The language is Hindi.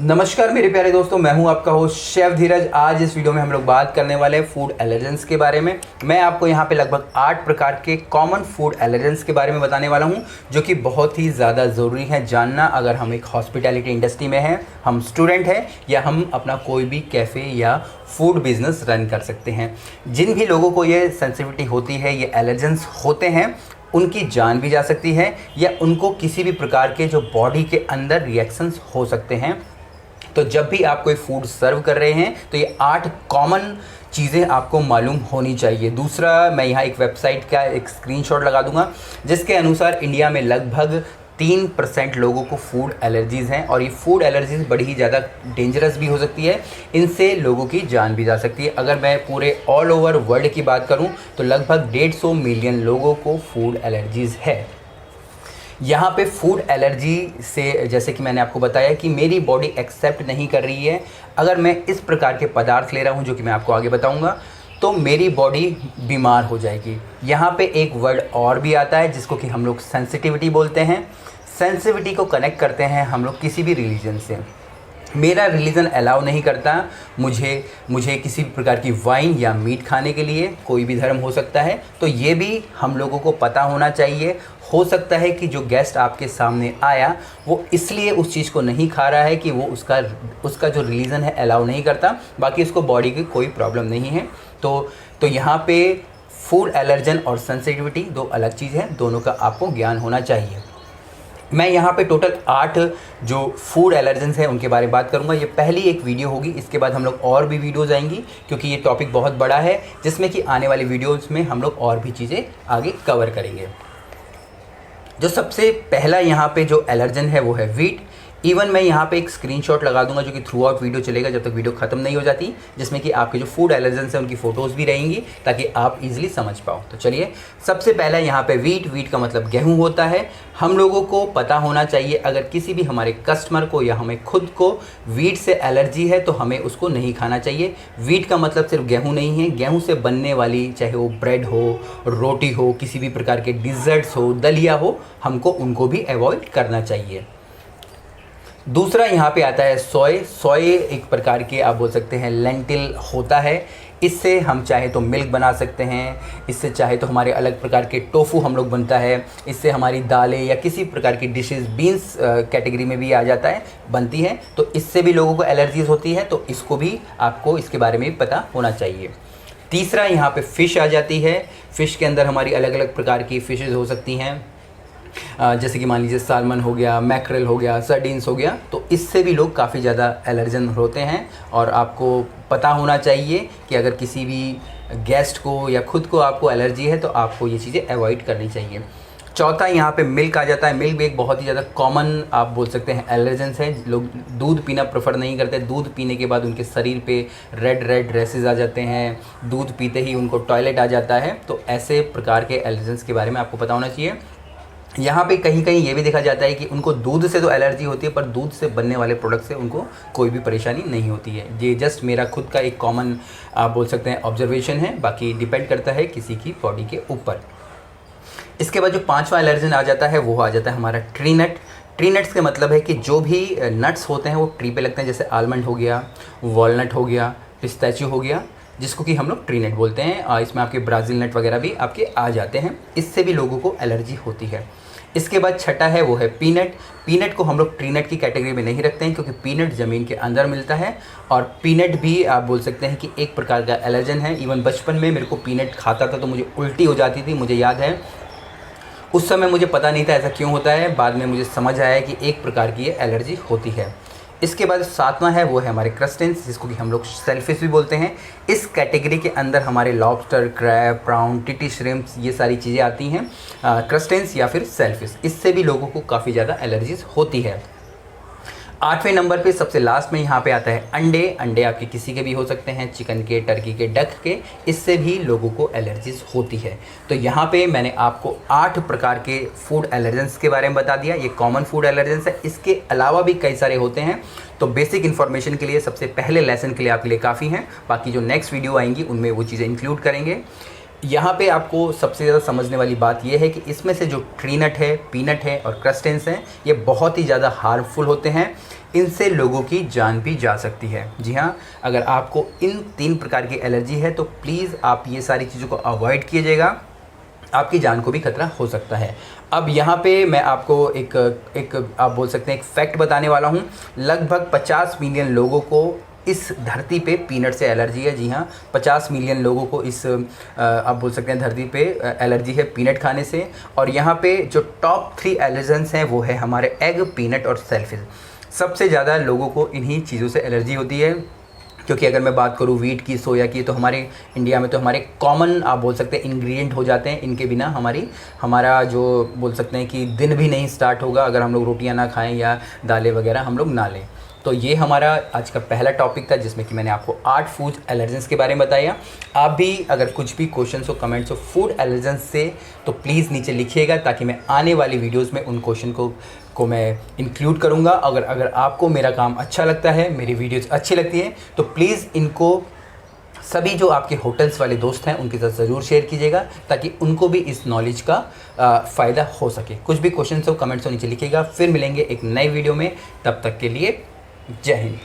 नमस्कार मेरे प्यारे दोस्तों, मैं हूं आपका होस्ट शेफ धीरज। आज इस वीडियो में हम लोग बात करने वाले हैं फूड एलर्जेंस के बारे में। मैं आपको यहां पे लगभग 8 प्रकार के कॉमन फूड एलर्जेंस के बारे में बताने वाला हूं, जो कि बहुत ही ज़्यादा ज़रूरी है जानना अगर हम एक हॉस्पिटैलिटी इंडस्ट्री में हैं, हम स्टूडेंट हैं या हम अपना कोई भी कैफ़े या फूड बिजनेस रन कर सकते हैं। जिन भी लोगों को ये सेंसिटिविटी होती है, ये एलर्जेंस होते हैं, उनकी जान भी जा सकती है या उनको किसी भी प्रकार के जो बॉडी के अंदर रिएक्शंस हो सकते हैं। तो जब भी आप कोई फूड सर्व कर रहे हैं तो ये 8 कॉमन चीज़ें आपको मालूम होनी चाहिए। दूसरा, मैं यहाँ एक वेबसाइट का एक स्क्रीनशॉट लगा दूंगा जिसके अनुसार इंडिया में लगभग 3% लोगों को फूड एलर्जीज़ हैं और ये फूड एलर्जीज़ बड़ी ही ज़्यादा डेंजरस भी हो सकती है। इनसे लोगों की जान भी जा सकती है। अगर मैं पूरे ऑल ओवर वर्ल्ड की बात करूं तो लगभग 150 मिलियन लोगों को फूड एलर्जीज़ है। यहाँ पे फूड एलर्जी से, जैसे कि मैंने आपको बताया कि मेरी बॉडी एक्सेप्ट नहीं कर रही है, अगर मैं इस प्रकार के पदार्थ ले रहा हूँ जो कि मैं आपको आगे बताऊँगा, तो मेरी बॉडी बीमार हो जाएगी। यहाँ पे एक वर्ड और भी आता है जिसको कि हम लोग सेंसिटिविटी बोलते हैं। सेंसिटिविटी को कनेक्ट करते हैं हम लोग किसी भी रिलीजन से। मेरा रिलीजन अलाउ नहीं करता मुझे किसी प्रकार की वाइन या मीट खाने के लिए। कोई भी धर्म हो सकता है, तो ये भी हम लोगों को पता होना चाहिए। हो सकता है कि जो गेस्ट आपके सामने आया वो इसलिए उस चीज़ को नहीं खा रहा है कि वो उसका जो रिलीजन है अलाउ नहीं करता, बाकी उसको बॉडी की कोई प्रॉब्लम नहीं है। तो यहाँ पे फूड एलर्जन और सेंसिटिविटी दो अलग चीज़ है, दोनों का आपको ज्ञान होना चाहिए। मैं यहाँ पे टोटल 8 जो फूड एलर्जेंस हैं उनके बारे में बात करूँगा। ये पहली एक वीडियो होगी, इसके बाद हम लोग और भी वीडियोज़ आएंगी क्योंकि ये टॉपिक बहुत बड़ा है, जिसमें कि आने वाली वीडियोज़ में हम लोग और भी चीज़ें आगे कवर करेंगे। जो सबसे पहला यहाँ पे जो एलर्जन है वो है वीट। इवन मैं यहाँ पे एक स्क्रीनशॉट लगा दूंगा जो कि थ्रू आउट वीडियो चलेगा जब तक वीडियो ख़त्म नहीं हो जाती, जिसमें कि आपके जो फूड एलर्जेंस हैं उनकी फ़ोटोज़ भी रहेंगी ताकि आप इजीली समझ पाओ। तो चलिए, सबसे पहला यहाँ पे वीट का मतलब गेहूँ होता है। हम लोगों को पता होना चाहिए अगर किसी भी हमारे कस्टमर को या हमें खुद को वीट से एलर्जी है तो हमें उसको नहीं खाना चाहिए। वीट का मतलब सिर्फ गेहूँ नहीं है, गेहूँ से बनने वाली चाहे वो ब्रेड हो, रोटी हो, किसी भी प्रकार के डिज़र्ट्स हो, दलिया हो, हमको उनको भी अवॉइड करना चाहिए। दूसरा यहाँ पे आता है सोय एक प्रकार के आप बोल सकते हैं लेंटिल होता है। इससे हम चाहे तो मिल्क बना सकते हैं, इससे चाहे तो हमारे अलग प्रकार के टोफू हम लोग बनता है, इससे हमारी दालें या किसी प्रकार की डिशेस बीन्स कैटेगरी में भी आ जाता है, बनती है। तो इससे भी लोगों को एलर्जीज होती है, तो इसको भी आपको इसके बारे में भी पता होना चाहिए। तीसरा यहाँ पे फ़िश आ जाती है। फ़िश के अंदर हमारी अलग अलग प्रकार की फ़िशेज़ हो सकती हैं, जैसे कि मान लीजिए सालमन हो गया, मैक्रेल हो गया, सर्डीन्स हो गया। तो इससे भी लोग काफ़ी ज़्यादा एलर्जन होते हैं और आपको पता होना चाहिए कि अगर किसी भी गेस्ट को या खुद को आपको एलर्जी है तो आपको ये चीज़ें अवॉइड करनी चाहिए। चौथा यहाँ पे मिल्क आ जाता है। मिल्क भी एक बहुत ही ज़्यादा कॉमन आप बोल सकते हैं एलर्जेंस है। लोग दूध पीना प्रेफर नहीं करते, दूध पीने के बाद उनके शरीर पे रेड रैसेस आ जाते हैं, दूध पीते ही उनको टॉयलेट आ जाता है। तो ऐसे प्रकार के एलर्जेंस के बारे में आपको पता होना चाहिए। यहाँ पे कहीं कहीं ये भी देखा जाता है कि उनको दूध से तो एलर्जी होती है पर दूध से बनने वाले प्रोडक्ट से उनको कोई भी परेशानी नहीं होती है। ये जस्ट मेरा खुद का एक कॉमन आप बोल सकते हैं ऑब्जर्वेशन है, बाकी डिपेंड करता है किसी की बॉडी के ऊपर। इसके बाद जो 5वां एलर्जन आ जाता है वो आ जाता है हमारा ट्री नट। ट्री नट्स का मतलब है कि जो भी नट्स होते हैं वो ट्री पे लगते हैं, जैसे आलमंड हो गया, वॉलनट हो गया, पिस्ताचियो हो गया, जिसको कि हम लोग ट्री नट बोलते हैं। इसमें आपके ब्राज़ील नट वगैरह भी आपके आ जाते हैं, इससे भी लोगों को एलर्जी होती है। इसके बाद छठा है वो है पीनट। पीनट को हम लोग ट्री नट की कैटेगरी में नहीं रखते हैं क्योंकि पीनट ज़मीन के अंदर मिलता है और पीनट भी आप बोल सकते हैं कि एक प्रकार का एलर्जन है। इवन बचपन में मेरे को पीनट खाता था तो मुझे उल्टी हो जाती थी, मुझे याद है। उस समय मुझे पता नहीं था ऐसा क्यों होता है, बाद में मुझे समझ आया कि एक प्रकार की ये एलर्जी होती है। इसके बाद 7वां है वो है हमारे क्रस्टेंस, जिसको कि हम लोग शेलफिश भी बोलते हैं। इस कैटेगरी के अंदर हमारे लॉबस्टर, क्रैब, प्राउन, टिटी श्रिम्प्स, ये सारी चीज़ें आती हैं, क्रस्टेंस या फिर शेलफिश। इससे भी लोगों को काफ़ी ज़्यादा एलर्जीज होती है। 8वें नंबर पे सबसे लास्ट में यहाँ पे आता है अंडे। अंडे आपके किसी के भी हो सकते हैं, चिकन के, टर्की के, डक के, इससे भी लोगों को एलर्जीज होती है। तो यहाँ पे मैंने आपको 8 प्रकार के फूड एलर्जेंस के बारे में बता दिया। ये कॉमन फूड एलर्जेंस है, इसके अलावा भी कई सारे होते हैं। तो बेसिक इन्फॉर्मेशन के लिए, सबसे पहले लेसन के लिए आपके लिए काफ़ी हैं, बाकी जो नेक्स्ट वीडियो आएंगी उनमें वो चीज़ें इंक्लूड करेंगे। यहाँ पे आपको सबसे ज़्यादा समझने वाली बात यह है कि इसमें से जो ट्री नट है, पीनट है और क्रस्टेंस हैं, ये बहुत ही ज़्यादा हार्मफुल होते हैं। इनसे लोगों की जान भी जा सकती है। जी हाँ, अगर आपको इन 3 प्रकार की एलर्जी है तो प्लीज़ आप ये सारी चीज़ों को अवॉइड कीजिएगा, आपकी जान को भी खतरा हो सकता है। अब यहाँ पे मैं आपको एक आप बोल सकते हैं एक फैक्ट बताने वाला हूँ। लगभग 50 मिलियन लोगों को इस धरती पे पीनट से एलर्जी है। जी हाँ, 50 मिलियन लोगों को इस आप बोल सकते हैं धरती पे एलर्जी है पीनट खाने से। और यहाँ पे जो टॉप 3 एलर्जेंस हैं वो है हमारे एग, पीनट और सेलफिश। सबसे ज़्यादा लोगों को इन्हीं चीज़ों से एलर्जी होती है, क्योंकि अगर मैं बात करूँ वीट की, सोया की, तो हमारे इंडिया में तो हमारे कॉमन आप बोल सकते हैं इंग्रेडिएंट हो जाते हैं। इनके बिना हमारा जो बोल सकते हैं कि दिन भी नहीं स्टार्ट होगा अगर हम लोग रोटियां ना खाएं या दालें वगैरह हम लोग ना लें। तो ये हमारा आज का पहला टॉपिक था जिसमें कि मैंने आपको 8 फूड एलर्जेंस के बारे में बताया। आप भी अगर कुछ भी क्वेश्चंस हो, कमेंट्स हो फूड एलर्जेंस से तो प्लीज़ नीचे लिखिएगा, ताकि मैं आने वाली वीडियोज़ में उन क्वेश्चन को मैं इंक्लूड करूँगा। अगर आपको मेरा काम अच्छा लगता है, मेरी वीडियोज़ अच्छी लगती हैं, तो प्लीज़ इनको सभी जो आपके होटल्स वाले दोस्त हैं उनके साथ ज़रूर शेयर कीजिएगा, ताकि उनको भी इस नॉलेज का फ़ायदा हो सके। कुछ भी क्वेश्चन हो, कमेंट्स हो नीचे लिखिएगा। फिर मिलेंगे एक नई वीडियो में, तब तक के लिए जय हिंद।